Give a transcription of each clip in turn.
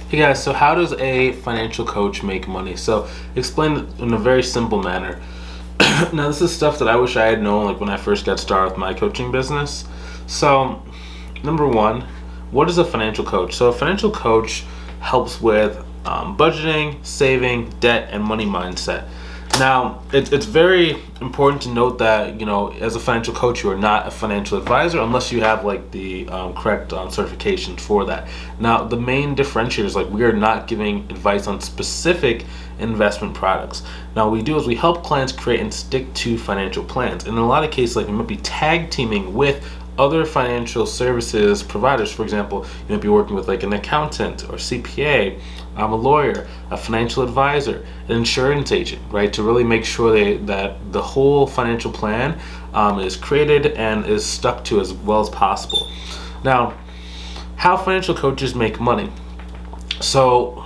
Hey guys, so how does a financial coach make money? So explain it in a very simple manner. Now this is stuff that I wish I had known like when I first got started with my coaching business. So number one, what is a financial coach? So a financial coach helps with budgeting, saving, debt, and money mindset. Now, it's very important to note that, as a financial coach, you are not a financial advisor unless you have like the correct certifications for that. Now, the main differentiator is like we are not giving advice on specific investment products. Now, what we do is we help clients create and stick to financial plans. And in a lot of cases, like we might be tag teaming with other financial services providers. For example, you might be working with like an accountant or CPA, a lawyer, a financial advisor, an insurance agent, right? To really make sure that the whole financial plan is created and is stuck to as well as possible. Now, how financial coaches make money. So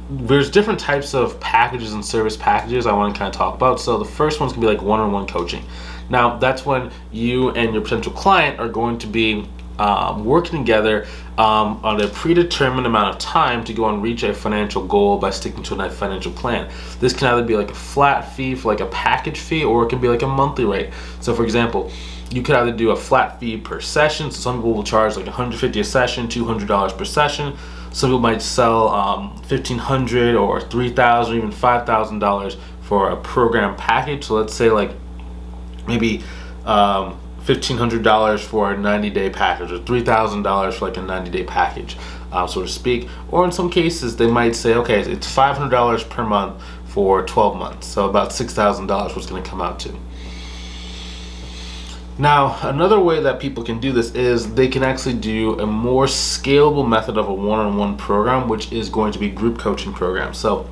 there's different types of packages and service packages I want to kind of talk about. So the first one's gonna be like one-on-one coaching. Now that's when you and your potential client are going to be working together on a predetermined amount of time to go and reach a financial goal by sticking to a financial plan. This can either be like a flat fee for like a package fee, or it can be like a monthly rate. So for example, you could either do a flat fee per session. So some people will charge like $150 a session, $200 per session. Some people might sell $1,500 or $3,000, even $5,000 for a program package. So let's say like maybe $1,500 for a 90-day package, or $3,000 for like a 90-day package, so to speak. Or in some cases, they might say, okay, it's $500 per month for 12 months. So about $6,000 what's going to come out to. Now, another way that people can do this is they can actually do a more scalable method of a one-on-one program, which is going to be group coaching program. So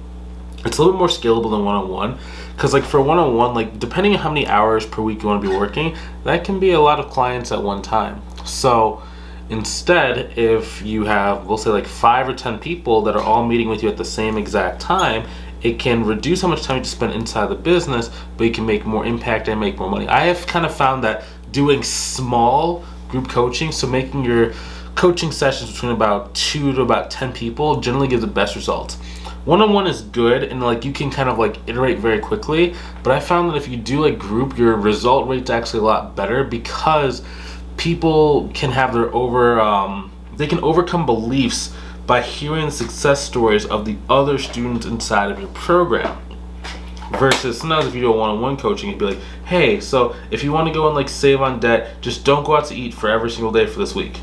it's a little bit more scalable than one-on-one, because like for one-on-one, like depending on how many hours per week you want to be working, that can be a lot of clients at one time. So instead, if you have, we'll say like 5 or 10 people that are all meeting with you at the same exact time, it can reduce how much time you spend inside the business, but you can make more impact and make more money. I have kind of found that doing small group coaching, so making your coaching sessions between about 2 to about 10 people, generally gives the best results. One-on-one is good, and like you can kind of like iterate very quickly, but I found that if you do like group, your result rate's actually a lot better, because people can have they can overcome beliefs by hearing success stories of the other students inside of your program. Versus sometimes if you do a one-on-one coaching, it'd be like, hey, so if you want to go and like save on debt, just don't go out to eat for every single day for this week.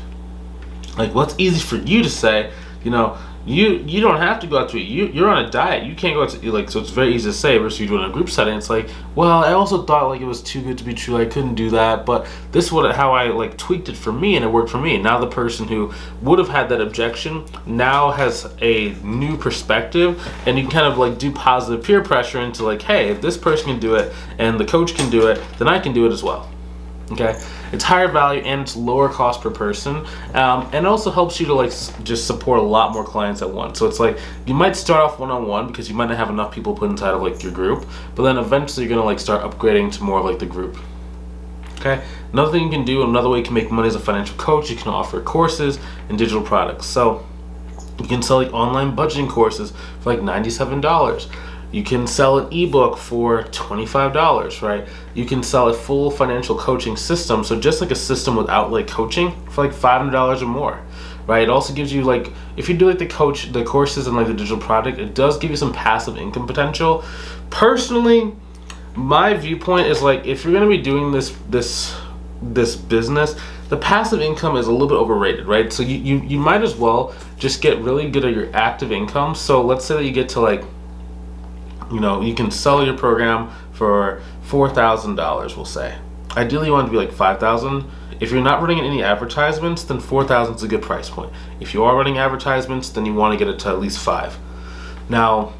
Like, well, it's easy for you to say, you don't have to go out to eat. You're on a diet. You can't go out to eat. Like, so it's very easy to say. Versus you doing a group setting, it's like, well, I also thought like it was too good to be true. I couldn't do that, but this is how I like tweaked it for me, and it worked for me. Now the person who would have had that objection now has a new perspective, and you can kind of like do positive peer pressure into like, hey, if this person can do it and the coach can do it, then I can do it as well. Okay, it's higher value and it's lower cost per person, and it also helps you to like just support a lot more clients at once. So it's like you might start off one-on-one because you might not have enough people put inside of like your group, but then eventually you're gonna like start upgrading to more of like the group. Okay, another thing you can do, another way you can make money as a financial coach, you can offer courses and digital products. So you can sell like online budgeting courses for like $97. You can sell an ebook for $25, right? You can sell a full financial coaching system, so just like a system without like coaching, for like $500 or more, right? It also gives you like, if you do like the courses and like the digital product, it does give you some passive income potential. Personally, my viewpoint is like, if you're gonna be doing this business, the passive income is a little bit overrated, right? So you might as well just get really good at your active income. So let's say that you get to like, you can sell your program for $4,000, we'll say. Ideally, you want it to be like $5,000. If you're not running any advertisements, then $4,000 is a good price point. If you are running advertisements, then you want to get it to at least $5,000. Now,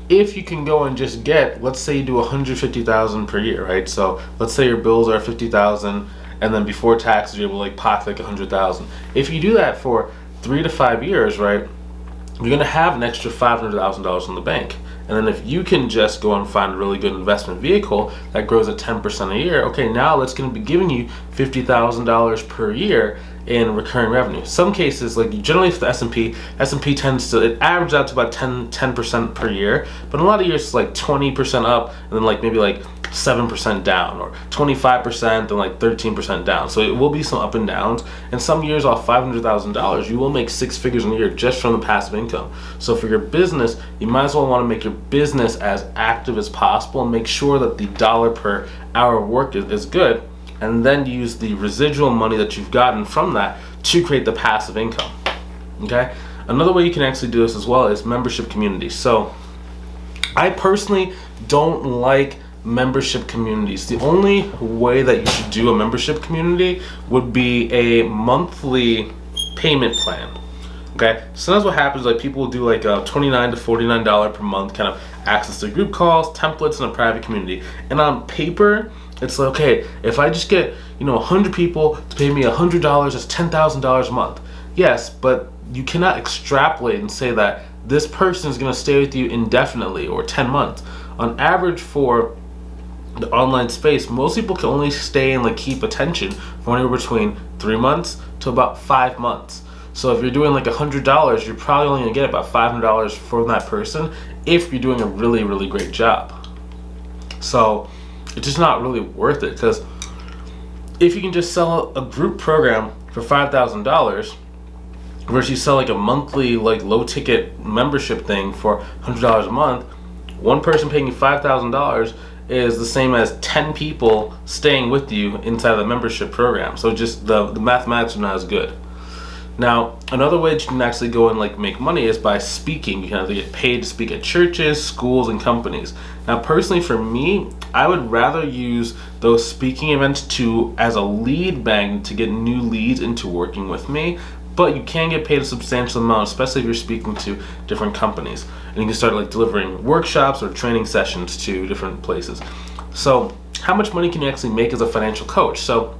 if you can go and just get, let's say you do $150,000 per year, right? So let's say your bills are $50,000, and then before taxes, you're able to like pocket like $100,000. If you do that for 3 to 5 years, right, you're gonna have an extra $500,000 in the bank. And then if you can just go and find a really good investment vehicle that grows at 10% a year, okay, now that's going to be giving you $50,000 per year in recurring revenue. Some cases, like generally for the S&P tends to, it averages out to about 10% per year, but in a lot of years it's like 20% up and then like maybe like 7% down, or 25% and like 13% down. So it will be some up and downs, and some years off $500,000 you will make six figures in a year just from the passive income. So for your business, you might as well want to make your business as active as possible and make sure that the dollar per hour of work is good, and then use the residual money that you've gotten from that to create the passive income. Okay, another way you can actually do this as well is membership communities. So I personally don't like membership communities. The only way that you should do a membership community would be a monthly payment plan. Okay, sometimes what happens, like people will do like a $29 to $49 per month kind of access to group calls, templates, and a private community. And on paper, it's like, okay, if I just get 100 people to pay me $100, that's $10,000 a month. Yes, but you cannot extrapolate and say that this person is going to stay with you indefinitely or 10 months. On average for the online space, most people can only stay and like keep attention for anywhere between 3 months to about 5 months. So if you're doing like $100, you're probably only gonna get about $500 from that person if you're doing a really, really great job. So it's just not really worth it, because if you can just sell a group program for $5,000 versus you sell like a monthly like low ticket membership thing for $100 a month, one person paying you $5,000 is the same as 10 people staying with you inside the membership program. So just the mathematics are not as good. Now, another way that you can actually go and like make money is by speaking. You can either get paid to speak at churches, schools, and companies. Now, personally for me, I would rather use those speaking events as a lead magnet to get new leads into working with me. But you can get paid a substantial amount, especially if you're speaking to different companies. And you can start like delivering workshops or training sessions to different places. So how much money can you actually make as a financial coach? So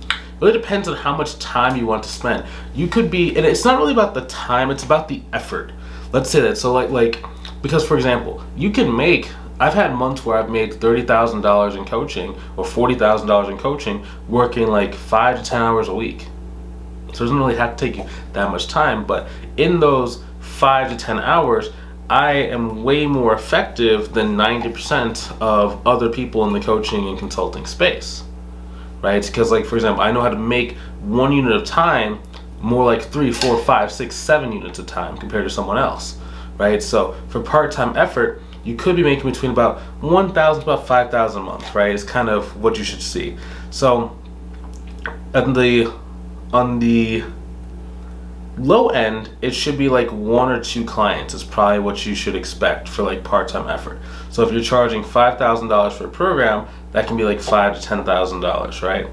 it really depends on how much time you want to spend. You could be, and it's not really about the time, it's about the effort. Let's say that. So like because for example, you can make, I've had months where I've made $30,000 in coaching or $40,000 in coaching working like 5 to 10 hours a week. So it doesn't really have to take you that much time, but in those 5 to 10 hours, I am way more effective than 90% of other people in the coaching and consulting space, right? Because like, for example, I know how to make 1 unit of time more like 3, 4, 5, 6, 7 units of time compared to someone else, right? So for part-time effort, you could be making between about 1,000 to about 5,000 a month, right? It's kind of what you should see. So on the low end, it should be like 1 or 2 clients is probably what you should expect for like part-time effort. So if you're charging $5,000 for a program, that can be like $5,000 to $10,000, right?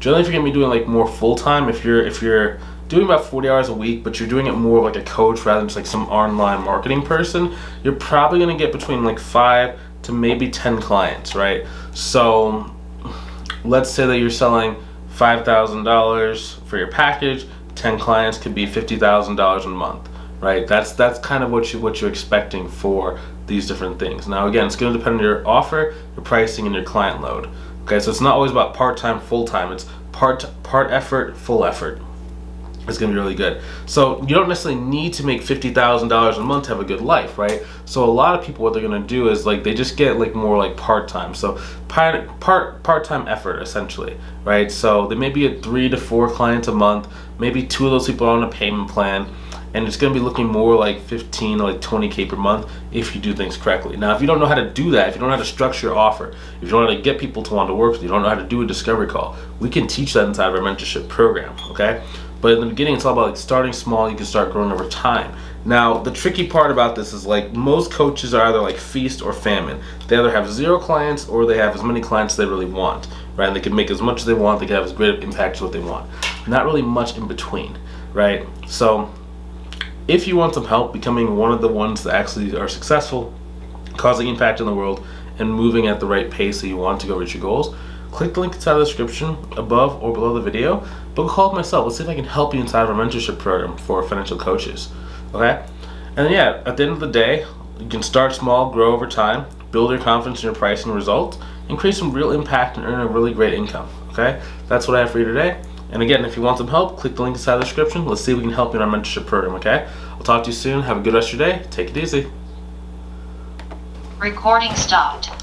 Generally, if you're gonna be doing like more full-time, if you're doing about 40 hours a week, but you're doing it more like a coach rather than just like some online marketing person, you're probably gonna get between like 5 to maybe 10 clients, right? So let's say that you're selling $5,000 for your package, 10 clients could be $50,000 a month, right? That's kind of what you're expecting for these different things. Now again, it's going to depend on your offer, your pricing, and your client load. Okay, so it's not always about part-time, full-time. It's part effort, full effort. It's going to be really good. So you don't necessarily need to make $50,000 a month to have a good life, right? So a lot of people, what they're going to do is like they just get like more like part-time. So part-time effort essentially, right? So they may be at 3 to 4 clients a month. Maybe 2 of those people are on a payment plan, and it's going to be looking more like 15 or like 20K per month if you do things correctly. Now, if you don't know how to do that, if you don't know how to structure your offer, if you don't know how to get people to want to work with you, don't know how to do a discovery call, we can teach that inside of our mentorship program, okay? But in the beginning, it's all about like starting small. You can start growing over time. Now, the tricky part about this is like most coaches are either like feast or famine. They either have 0 clients or they have as many clients as they really want, right? And they can make as much as they want. They can have as great impact as what they want. Not really much in between, right? So if you want some help becoming one of the ones that actually are successful, causing impact in the world, and moving at the right pace that you want to go reach your goals, click the link inside the description above or below the video. Book a call with myself. Let's see if I can help you inside of our mentorship program for financial coaches. Okay? And then, yeah, at the end of the day, you can start small, grow over time, build your confidence in your pricing results, and create some real impact and earn a really great income. Okay? That's what I have for you today. And again, if you want some help, click the link inside the description. Let's see if we can help you in our mentorship program, okay? I'll talk to you soon. Have a good rest of your day. Take it easy. Recording stopped.